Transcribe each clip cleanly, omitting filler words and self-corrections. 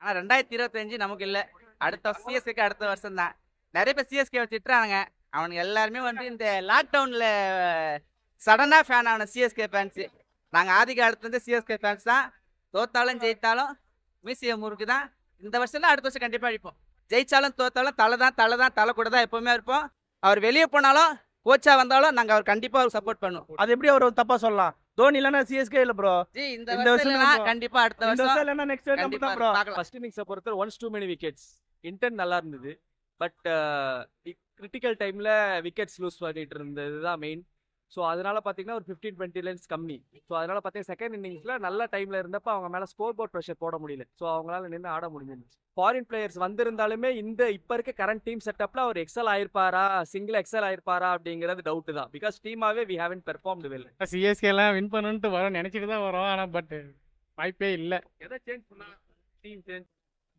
ஆனால் 2025 நமக்கு இல்லை. அடுத்த சிஎஸ்கேக்கு அடுத்த வருஷம் தான். நிறைய பேர் சிஎஸ்கே திட்டுறாங்க. அவனுக்கு எல்லாருமே வந்து இந்த லாக்டவுனில் சடனாக ஃபேன் ஆன சிஎஸ்கே ஃபேன்ஸு. நாங்கள் ஆதி காலத்துலேருந்து சிஎஸ்கே ஃபேன்ஸ் தான். தோத்தாலும் ஜெயித்தாலும் மியூசியம் முறுக்கு தான். இந்த வருஷம் அடுத்த வருஷம் கண்டிப்பாக அடிப்போம். ஜெயிச்சாலும் தோத்தாலும் தலை கூட தான் எப்போவுமே இருப்போம். அவர் வெளியே போனாலும் கோச்சா வந்தாலும் நாங்கள் அவர் கண்டிப்பாக அவருக்கு சப்போர்ட் பண்ணுவோம். அது எப்படி அவர் தப்பா சொல்லலாம்? தோனி இல்லைன்னா சிஎஸ்கே இல்லை ப்ரோ. இந்த வருஷம் கண்டிப்பா அடுத்த வருஷம் இல்லைன்னா நெக்ஸ்ட் இயர் தான் ப்ரோ. ஃபர்ஸ்ட் இன்னிங்ஸை பொறுத்தவரை once too many wickets. Intent நல்லா இருந்தது, பட் கிரிட்டிக்கல் டைமில் விக்கெட்ஸ் லூஸ் பண்ணிட்டு இருந்தது தான் மெயின். ஸோ அதனால பார்த்தீங்கன்னா ஒரு 15-20 ரன்ஸ் கம்மி. ஸோ அதனால பார்த்தீங்கன்னா செகண்ட் இன்னிங்ஸில் நல்ல டைமில் இருந்தப்போ அவங்க மேலே ஸ்கோர் போர்ட் ப்ரெஷர் போட முடியல. ஸோ அவங்களால நின்று ஆட முடிஞ்சிருந்துச்சு. ஃபாரின் பிளேயர்ஸ் வந்திருந்தாலுமே இப்போ இருக்க கரண்ட் டீம் செட்டப்பில் அவர் எக்ஸல் ஆயிருப்பாரா, சிங்கிள் எக்ஸல் ஆயிருப்பாரா அப்படிங்கிறது டவுட்டு தான். பிகாஸ் டீமாவே வி ஹேவன்ட் பெர்ஃபார்ம்டு வெல். சிஎஸ்கேலாம் வின் பண்ணணுன்ட்டு வரோம், நினச்சிட்டு தான் வரோம். ஆனால் பட் வாய்ப்பே இல்லை. எதை சேஞ்ச் பண்ணா டீம் சேஞ்ச்?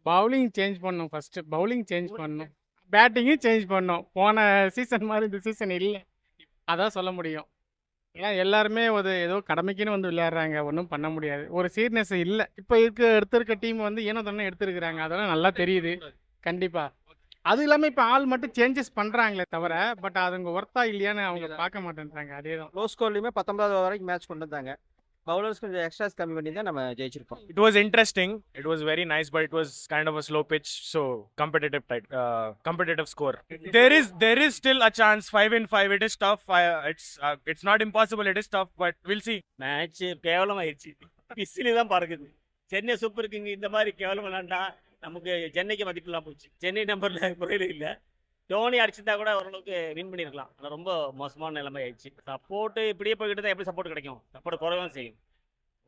பவுலிங் சேஞ்ச் பண்ணணும். ஃபஸ்ட்டு பவுலிங் சேஞ்ச் பண்ணணும், பேட்டிங்கும் சேஞ்ச் பண்ணணும். போன சீசன் மாதிரி இந்த சீசன் இல்லை, அதான் சொல்ல முடியும். ஏன்னா எல்லாருமே ஏதோ கடமைக்குன்னு வந்து விளையாடுறாங்க, ஒன்றும் பண்ண முடியாது. ஒரு சீரியஸ்னஸ் இல்லை. இப்போ எடுத்திருக்க டீம் வந்து ஏனோ தானே எடுத்துருக்குறாங்க, அதெல்லாம் நல்லா தெரியுது கண்டிப்பாக. அது இல்லாமல் இப்போ ஆள் மட்டும் சேஞ்சஸ் பண்ணுறாங்களே தவிர, பட் அதுங்க ஒர்த்தா இல்லையான்னு அவங்க பார்க்க மாட்டேன்றாங்க. அதே தான். லோ ஸ்கோர்லையுமே 19 வரைக்கும் மேட்ச் கொண்டு வந்தாங்க. பவுலர்ஸ் கொஞ்சம் எக்ஸ்ட்ராஸ் கம்மி பண்ணி தான் நம்ம ஜெயிச்சிருக்கோம். It was interesting. It was very nice, but it was kind of a slow pitch, so competitive score. There is still a chance. 5-5. It is tough. It's not impossible. It is tough, but we'll see. Match கேவலமாயிடுச்சு. பிசிலி தான் பறக்குது. Chennai super king இந்த மாதிரி கேவலம் விளாண்டா நமக்கு சென்னைக்கு மதிப்பில்லாம் போச்சு. சென்னை நம்பர்ல குறையில இல்லை. தோனி அடிச்சிருந்தா கூட ஓரளவுக்கு வின் பண்ணியிருக்கலாம். ஆனால் ரொம்ப மோசமான நிலைமை ஆயிடுச்சு. சப்போர்ட்டு இப்படியே போய்கிட்டு தான் எப்படி சப்போர்ட் கிடைக்கும்? சப்போர்ட் குறைவாக செய்யும்.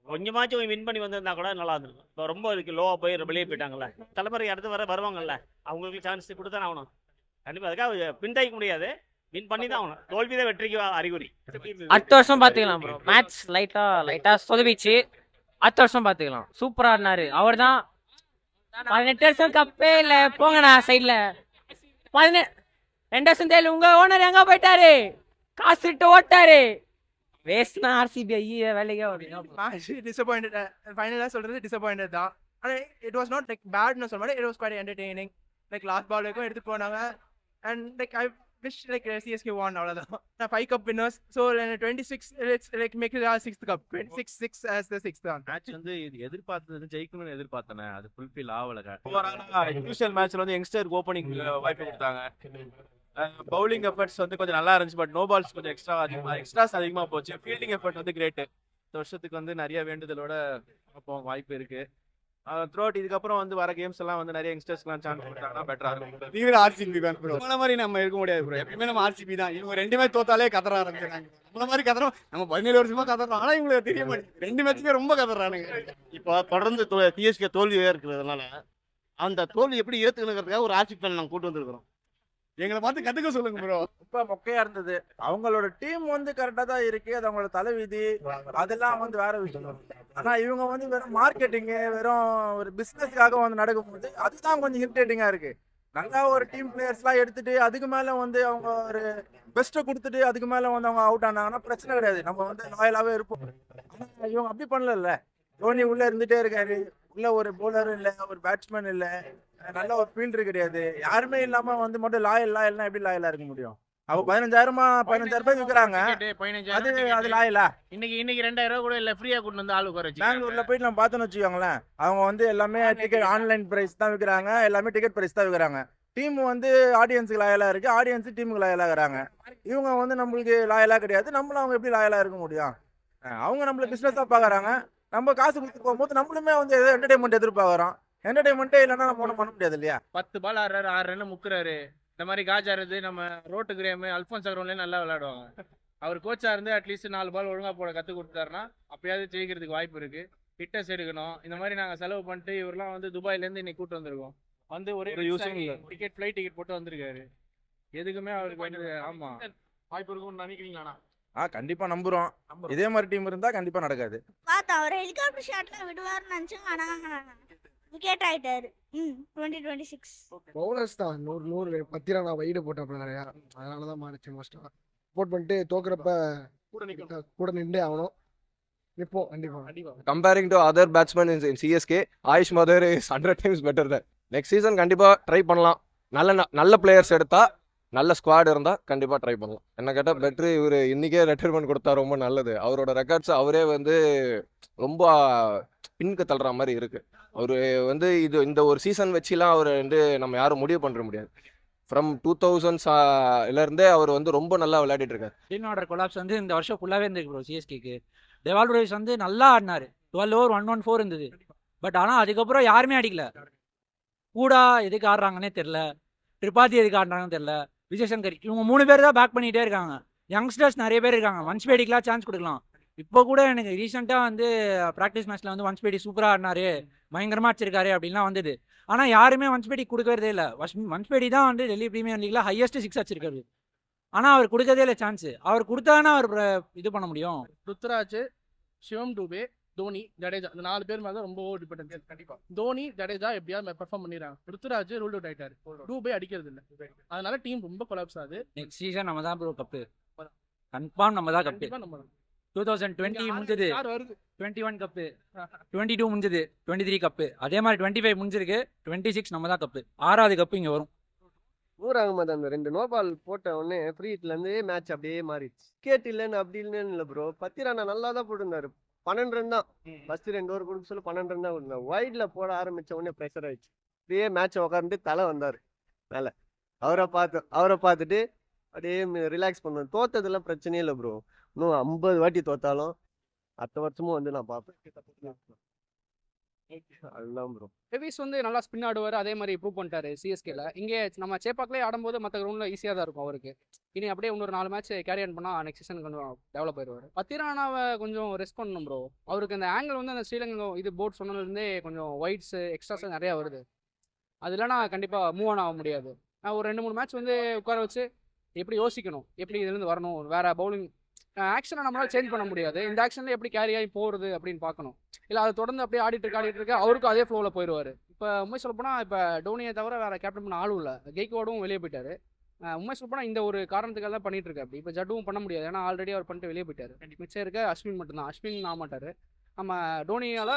கொஞ்சமாச்சும் வின் பண்ணி வந்திருந்தா கூட நல்லா இருந்திருக்கும். இப்போ ரொம்ப இதுக்கு லோவாக போய் வெளியே போயிட்டாங்கல்ல. தலைமுறை அடுத்து வருவாங்கல்ல, அவங்களுக்கு சான்ஸ் கொடுத்தா ஆகணும். கண்டிப்பாக அதுக்காக பின்தாய்க்க முடியாது, வின் பண்ணி தான் ஆகணும். தோல்வி தான் வெற்றிக்கு அறிகுறி. அடுத்த வருஷம் பார்த்துக்கலாம் ப்ரோ. மேட்ச் லைட்டாக சொதவிச்சு. அடுத்த வருஷம் பார்த்துக்கலாம். சூப்பராக ஆடினாரு அவர் தான். 18 வருஷம் கப்பே இல்லை போங்கண்ணா சைடில். 2 வருஷம் தேவை. உங்க ஓனர் எங்க போயிட்டாரு? காசு விட்டு ஓட்டாரு. வேஸ்ட்னா ஆர்சிபி ஐயா வேலைக்கே வருது. Match disappointed. ஃபைனலாக சொல்கிறது டிசப்பாயிண்டட் தான். ஆனால் இட் வாஸ் நாட் லைக் பேட்னு சொல்ல மாட்டேன். It was quite entertaining. Like last ball வரைக்கும் எடுத்துகிட்டு போனாங்க. And like I wish like CSK won, அவ்வளோதான். நான் 5 cup winners. So 26 like make it 6th cup. 26 as the 6th தான். மேட்ச் வந்து எதிர்பார்த்தது ஜெயிக்கணும்னு எதிர்பார்த்தேன். அது ஃபுல்ஃபில் ஆகல. யூஷுவல் மேட்ச்ல வந்து யங்ஸ்டர் ஓப்பனிங் வாய்ப்பு கொடுத்தாங்க. பவுலிங் எஃபர்ட்ஸ் வந்து கொஞ்சம் நல்லா இருந்துச்சு, பட் நோ பால்ஸ் கொஞ்சம் எக்ஸ்ட்ராஸ் அதிகமாக போச்சு. ஃபீல்டிங் எஃபர்ட் வந்து கிரேட்டு. இந்த வருஷத்துக்கு வந்து நிறைய வேண்டுதலோட வாய்ப்பு இருக்கு. த்ரூ அவுட் இதுக்கப்புறம் வந்து வர கேம்ஸ் எல்லாம் வந்து நிறைய யங்ஸ்டர்ஸ்க்குலாம் சான்ஸ் கொடுத்தாங்கன்னா பெட்டரா இருக்கும். நீங்களும் ஆர்சிபி தான் ப்ரோ. நம்மள மாதிரி நம்ம இருக்க முடியாது ப்ரோ. எப்பவுமே நம்ம ஆர்சிபி தான். இவங்க 2 மேட்ச் தோத்தாலே கதற ஆரம்பிக்கிறாங்க. நம்மள மாதிரி கதறோம். நம்ம 17 வருஷமா கதறோம். ஆனால் இவங்களுக்கு தெரிய மாட்டேங்குது. 2 மேட்ச்சுமே ரொம்ப கதறானுங்க. இப்போ தொடர்ந்து சிஎஸ்கே தோல்வியாக இருக்கிறதுனால அந்த தோல்வி எப்படி ஏற்றுக்கணுங்கிறதுக்காக ஒரு ஆர்சிபி ஃபேன் நாங்கள் கூட்டு வந்திருக்கிறோம். எங்களை பார்த்து கத்துக்க சொல்லுங்க ப்ரோ. ரொம்ப மொக்கையா இருந்தது. அவங்களோட டீம் வந்து கரெக்டாக தான் இருக்கு. அது அவங்களோட தலைவிதி, அதெல்லாம் வந்து வேற விஷயம். ஆனால் இவங்க வந்து வெறும் மார்க்கெட்டிங்கு, வெறும் ஒரு பிஸ்னஸ்க்காக வந்து நடக்கும்போது அதுதான் கொஞ்சம் இரிட்டேட்டிங்காக இருக்கு. நல்லா ஒரு டீம் பிளேயர்ஸ்லாம் எடுத்துட்டு அதுக்கு மேலே வந்து அவங்க ஒரு பெஸ்ட்டை கொடுத்துட்டு அதுக்கு மேலே வந்து அவங்க அவுட் ஆனாங்கன்னா பிரச்சனை கிடையாது, நம்ம வந்து லாயலாகவே இருப்போம். ஆனால் இவங்க அப்படி பண்ணல. தோனி உள்ளே இருந்துகிட்டே இருக்காரு. உள்ள ஒரு பவுலர் இல்லை, ஒரு பேட்ஸ்மேன் இல்லை, நல்ல ஒரு ஃபீல்டர் கிடையாது. யாருமே இல்லாமல் வந்து மட்டும் லாயல்னா எப்படி லாயலாக இருக்க முடியும்? அவ 15,000 ரூபாய் விற்கிறாங்க. அது லாயலா? இன்னைக்கு 2,000 ரூபா கூட இல்லை, ஃப்ரீயாக கூட்டு வந்து ஆளு குறைச்சி. பெங்களூர்ல போயிட்டு நம்ம பார்த்தோன்னு வச்சுக்கோங்களேன், அவங்க வந்து எல்லாமே டிக்கெட் ஆன்லைன் பிரைஸ் தான் விற்கிறாங்க. எல்லாமே டிக்கெட் பிரைஸ் தான் விற்கிறாங்க. டீம் வந்து ஆடியன்ஸுக்கு லாயலாக இருக்கு, ஆடியன்ஸ் டீமுக்கு லாயலாக இருக்கிறாங்க. இவங்க வந்து நம்மளுக்கு லாயலாக கிடையாது. நம்மளும் அவங்க எப்படி லாயலாக இருக்க முடியும்? அவங்க நம்மள பிஸ்னஸ் தான் பார்க்குறாங்க. நம்ம காசு கொடுத்து போகும்போது நம்மளுமே வந்து ஏதோ என்டர்டைன்மெண்ட் எதிர்பார்க்குறோம். என்டர்டைன்மெண்ட்டே இல்லைன்னா நம்ம ஒன்றும் பண்ண முடியாது இல்லையா? 10 பால் ஆடுறாரு, 6 ரன் முக்குறாரு. இந்த மாதிரி காஜ் ஆடுறது நம்ம ரோட்டு கிரேம் அல்ஃபோன்ஸ் அக்ரோன்லேயே நல்லா விளையாடுவாங்க. அவர் கோச்சா இருந்து அட்லீஸ்ட் 4 பால் ஒழுங்கா போட கற்றுக் கொடுத்தாருன்னா அப்பயாவது ஜெயிக்கிறதுக்கு வாய்ப்பு இருக்கு. ஃபிட்னஸ் எடுக்கணும். இந்த மாதிரி நாங்கள் செலவு பண்ணிட்டு இவரெல்லாம் வந்து துபாயிலேருந்து இன்னைக்கு கூட்டு வந்திருக்கோம். வந்து ஒரே டிக்கெட் ஃப்ளைட் டிக்கெட் போட்டு வந்திருக்காரு. எதுக்குமே அவருக்கு வேண்டியது. ஆமா, வாய்ப்பு இருக்கும்னு நினைக்கிறீங்களாண்ணா? கண்டிப்பா நம்புறோம். இதே மாதிரி டீம் இருந்தா கண்டிப்பா நடக்காது. பார்த்தா ஒரு ஹெலிகாப்டர் ஷாட்ல விடுவாருன்னு நினைச்சோம். ஆனா விக்கெட் ஆயிட்டாரு. 2026 பவுலர்ஸ் தான் 100 10 ரன் வைடு போட்டாப்ல நிறையா. அதனால தான் மாறிச்சு. மோஸ்ட்டாக சப்போர்ட் பண்ணிட்டு தோக்குறப்ப கூட நின்றே ஆகணும். இப்போ கண்டிப்பா comparing to other batsman in CSK, AYUSH mother is 100 times better தான். நெக்ஸ்ட் சீசன் கண்டிப்பாக ட்ரை பண்ணலாம். நல்ல பிளேயர்ஸ் எடுத்தா, நல்ல ஸ்குவாட் இருந்தால் கண்டிப்பாக ட்ரை பண்ணலாம். என்ன கேட்டால் பெட்ரு இவர் இன்றைக்கே ரிட்டைர்மெண்ட் கொடுத்தா ரொம்ப நல்லது. அவரோட ரெக்கார்ட்ஸ் அவரே வந்து ரொம்ப பின்னுக்கு தள்ளுற மாதிரி இருக்குது. அவர் வந்து இந்த ஒரு சீசன் வச்சுலாம் அவர் வந்து நம்ம யாரும் முடிவு பண்ணுற முடியாது. ஃப்ரம் 2000s அவர் வந்து ரொம்ப நல்லா விளையாடிட்டு இருக்காரு. டீம் ஆர்டர் கொலாப்ஸ் வந்து இந்த வருஷம் ஃபுல்லாகவே இருந்திருக்கு ப்ரோ சிஎஸ்கேக்கு. டெவால் பிரேவிஸ் வந்து நல்லா ஆடினார். 12 over 114 இருந்தது. பட் ஆனால் அதுக்கப்புறம் யாருமே அடிக்கல. கூடா எதுக்கு ஆடுறாங்கன்னே தெரில, திரிபாதி எதுக்கு ஆடுறாங்கன்னு தெரில, விஜய் சங்கர் இவங்க 3 பேர் தான் பேக் பண்ணிகிட்டே இருக்காங்க. யங்ஸ்டர்ஸ் நிறைய பேர் இருக்காங்க. வன்ஸ்பேடிக்கெலாம் சான்ஸ் கொடுக்கலாம். இப்போ கூட எனக்கு ரீசெண்டாக வந்து ப்ராக்டிஸ் மேட்ச்சில் வந்து வன்ஸ்பேடி சூப்பராக ஆடினாரு, பயங்கரமாக அடிச்சிருக்காரு அப்படின்லாம் வந்தது. ஆனால் யாருமே வன்ஸ்பேடி கொடுக்கறதே இல்லை. வன்ஸ்பேடி தான் வந்து டெல்லி பிரீமியர் லீக்ல ஹையஸ்ட் 6 அடிச்சிருக்காரு. ஆனால் அவர் கொடுக்கறதே இல்லை சான்ஸ். அவர் கொடுத்தாங்கன்னா அவர் இது பண்ண முடியும். ருத்ராஜ், சிவம் டூபே, தோனி, ஜடேஜா இந்த 4 பேர் மேலே ரொம்ப ஓவர் டிபெண்டன்ஸ். கண்டிப்பாக தோனி, ஜடேஜா எப்படியாவது பெர்ஃபார்ம் பண்ணிடுறாங்க. ருத்ராஜ் ரூல் அவுட் ஆயிட்டாரு, டூபே அடிக்கிறது இல்லை. அதனால டீம் ரொம்ப கொலாப்ஸ் ஆகுது. நெக்ஸ்ட் சீசன் நம்ம தான் ப்ரோ கப்பு, கன்ஃபார்ம் நம்ம தான் கப்பு. கண்டிப்பாக நம்ம 2020 முடிஞ்சது, யார் வருது 21 கப்பு, 22 முடிஞ்சது, 23 கப்பு, அதே மாதிரி 25 முடிஞ்சிருக்கு, 26 நம்ம தான் கப்பு. 6வது கப்பு இங்கே வரும். நூர் அகமது அந்த 2 நோ பால் போட்ட உடனே ஃப்ரீ ஹிட்லேருந்து மேட்ச் அப்படியே மாறிடுச்சு. கேட் இல்லைன்னு அப்படி இல்லைன்னு இல்லை ப்ரோ. பத்திரானா நல்லா தான் போட்டுருந்தாரு. 12 run தான் ஃபர்ஸ்ட் 2 over கொடுக்க சொல்ல 12 run தான் கொடுத்தாரு. வைட்ல போட ஆரம்பிச்ச உடனே ப்ரெஷர் ஆயிடுச்சு. அப்படியே மேட்ச் உட்காந்துட்டு தலை வந்தார் மேலே. அவரை பார்த்துட்டு அப்படியே ரிலாக்ஸ் பண்ணுவேன். தோத்ததெல்லாம் பிரச்சனையே இல்லை ப்ரோ. இன்னும் 50 வாட்டி தோத்தாலும் அடுத்த வருஷமும் வந்து நான் பார்ப்பேன். அதுதான் ப்ரோ. டெவிஸ் வந்து நல்லா ஸ்பின் ஆடுவார். அதே மாதிரி ப்ரூவ் பண்ணிட்டாரு சிஎஸ்கேல. இங்கே நம்ம சேப்பாக்லேயே ஆடும்போது மற்ற கிரௌண்டில் ஈஸியாக தான் இருக்கும் அவருக்கு. இனி அப்படியே இன்னொரு 4 மேட்ச் கேரி ஆன் பண்ணால் நெக்ஸ்ட் சீசன் கொஞ்சம் டெவலப் ஆயிடுவார். பத்திரானாவை கொஞ்சம் ரெஸ்ட் பண்ணணும் ப்ரோ. அவருக்கு அந்த ஆங்கிள் வந்து அந்த ஸ்ரீலங்கா இது போர்ட் சொன்னதுலேருந்தே கொஞ்சம் ஒயிட்ஸ் எக்ஸ்ட்ராஸ் நிறையா வருது. அது இல்லைனா கண்டிப்பாக மூவ் ஆன் ஆக முடியாது. நான் ஒரு 2-3 மேட்ச் வந்து உட்கார வச்சு எப்படி யோசிக்கணும், எப்படி இதுலேருந்து வரணும், வேறு பவுலிங் ஆக்ஷனை நம்மளால் சேஞ்ச் பண்ண முடியாது. இந்த ஆக்ஷனில் எப்படி கேரி ஆகி போகிறது அப்படின்னு பார்க்கணும். இல்லை அதை தொடர்ந்து அப்படியே ஆடிட்டு இருக்க அவருக்கும் அதே ஃப்ளோவில் போயிடுவார். இப்போ உண்மை சொல்லப்போனால் இப்போ டோனியை தவிர வேறு கேப்டன் பண்ண ஆளும் இல்லை. கெய்க்வாடும் வெளியே போயிட்டார். உண்மை சொல்லப்போனால் இந்த ஒரு காரணத்துக்காக தான் பண்ணிட்டு இருக்கு. அப்படி இப்போ ஜட்டுவும் பண்ண முடியாது, ஏன்னா ஆல்ரெடி அவர் பண்ணிட்டு வெளியே போயிட்டார். மிச்சம் இருக்க அஸ்வின் மட்டும்தான். அஸ்வின் ஆக மாட்டார். நம்ம டோனியால்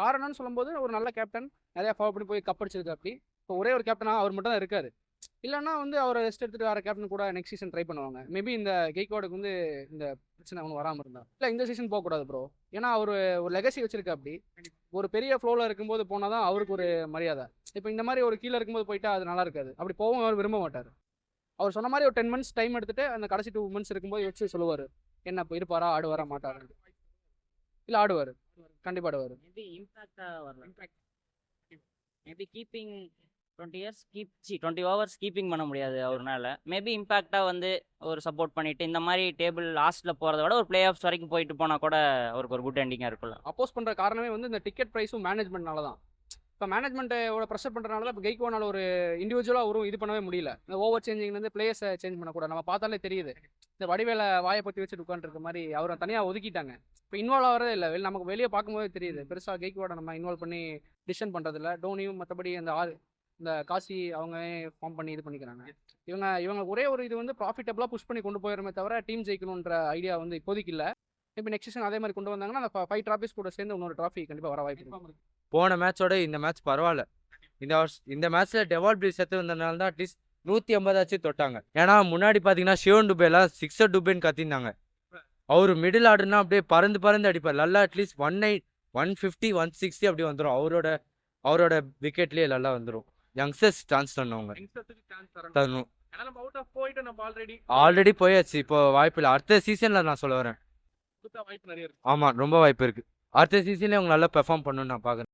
காரணம்னு சொல்லும்போது ஒரு நல்ல கேப்டன் நிறையா ஃபாலோ பண்ணி போய் கப் அடிச்சிருக்கு. அப்படி இப்போ ஒரே ஒரு கேப்டனாக அவர் மட்டும் தான் இருக்காரு. இல்லைன்னா வந்து அவரை ரெஸ்ட் எடுத்துகிட்டு வேறு கேப்டன் கூட நெக்ஸ்ட் சீசன் ட்ரை பண்ணுவாங்க. மேபி இந்த கெய்க்வாடுக்கு வந்து இந்த பிரச்சனை அவனு வராமல் இருந்தா இல்லை இந்த சீசன் போகக்கூடாது ப்ரோ. ஏன்னா அவர் ஒரு லெகசி வச்சிருக்க. அப்படி ஒரு பெரிய ஃப்ளோவில் இருக்கும்போது போனால் தான் அவருக்கு ஒரு மரியாதை. இப்போ இந்த மாதிரி ஒரு கீழே இருக்கும்போது போயிட்டா அது நல்லா இருக்காது. அப்படி போகவும் அவர் விரும்ப மாட்டார். அவர் சொன்ன மாதிரி ஒரு 10 months டைம் எடுத்துட்டு அந்த கடைசி 2 months இருக்கும்போது வச்சு சொல்லுவார் என்ன இப்போ இருப்பாரா, ஆடுவாரா மாட்டார். இல்லை ஆடுவார், கண்டிப்பாக ஆடுவார். மேபி இம்பாக்டாக வரலாம். மேபி கீப்பிங் 20 overs கீப்பிங் பண்ண முடியாது அவர்னால. மேபி இம்பாக்டாக வந்து ஒரு சப்போர்ட் பண்ணிட்டு இந்த மாதிரி டேபிள் லாஸ்ட்டில் போகிறத விட ஒரு பிளே ஆஃப்ஸ் வரைக்கும் போயிட்டு போனால் கூட அவருக்கு ஒரு குட் எண்டிங்காக இருக்கும்ல. அப்போஸ் பண்ணுற காரணமே வந்து இந்த டிக்கெட் ப்ரைஸும் மேனேஜ்மெண்ட்னால தான். இப்போ மேனேஜ்மெண்ட்டோட ப்ரெஷர் பண்ணுறதுனால தான் இப்போ கெய்க்வானால் ஒரு இண்டிவிஜுவலாக ஒரு இது பண்ணவே முடியல. இந்த ஓவர் சேஞ்சிங்லேருந்து பிளேயர்ஸை சேஞ்ச் பண்ணக்கூடாது. நம்ம பார்த்தாலே தெரியுது. இந்த வடிவேல வாயை பற்றி வச்சுட்டு உட்காந்துருக்க மாதிரி அவரை தனியாக ஒதுக்கிட்டாங்க. இப்போ இன்வால்வ் ஆகிறதே இல்லை. நமக்கு வெளியே பார்க்கும்போது தெரியுது. பெருசாக கெய்க்வாடை நம்ம இன்வால்வ் பண்ணி டிசிஷன் பண்ணுறதில்ல. டோனியும் மற்றபடி இந்த காசி அவங்க ஃபார்ம் பண்ணி இது பண்ணிக்கிறாங்க. இவங்க ஒரே ஒரு இது வந்து ப்ராஃபிட்டபிளாக புஷ் பண்ணி கொண்டு போயிடுமே தவிர டீம் ஜெயிக்கணுன்ற ஐடியா வந்து இப்போதைக்கு இல்லை. இப்போ நெக்ஸ்ட் சீசன் அதே மாதிரி கொண்டு வந்தாங்கன்னா அந்த 5 trophies கூட சேர்ந்து இன்னொரு ட்ராஃபி கண்டிப்பாக வர வாய்ப்பு இருக்கு. போன மேட்சோட இந்த மேட்ச் பரவாயில்ல. இந்த மேட்ச்சில் டெவால் பிரேவிஸ் செத்து வந்ததுனால தான் அட்லீஸ்ட் 150 தொட்டாங்க. ஏன்னா முன்னாடி பார்த்தீங்கன்னா சிவன் டுபேலாம் 6 டுபேன்னு கத்திருந்தாங்க. அவர் மிடில் ஆர்டர்னா அப்படியே பறந்து அடிப்பார். நல்லா அட்லீஸ்ட் 190, 150, 160 அப்படி வந்துடும். அவரோட விக்கெட்லேயே நல்லா வந்துடும். யங்ஸ்டர்ஸ் சான்ஸ் தரணும். ஆல்ரெடி போயாச்சு. இப்போ வாய்ப்பு இல்லை. அடுத்த சீசனில் நான் சொல்ல வரேன். ஆமாம், ரொம்ப வாய்ப்பு இருக்குது. அடுத்த சீசன்லேயே அவங்க நல்லா பெர்ஃபார்ம் பண்ணணும்னு நான் பார்க்குறேன்.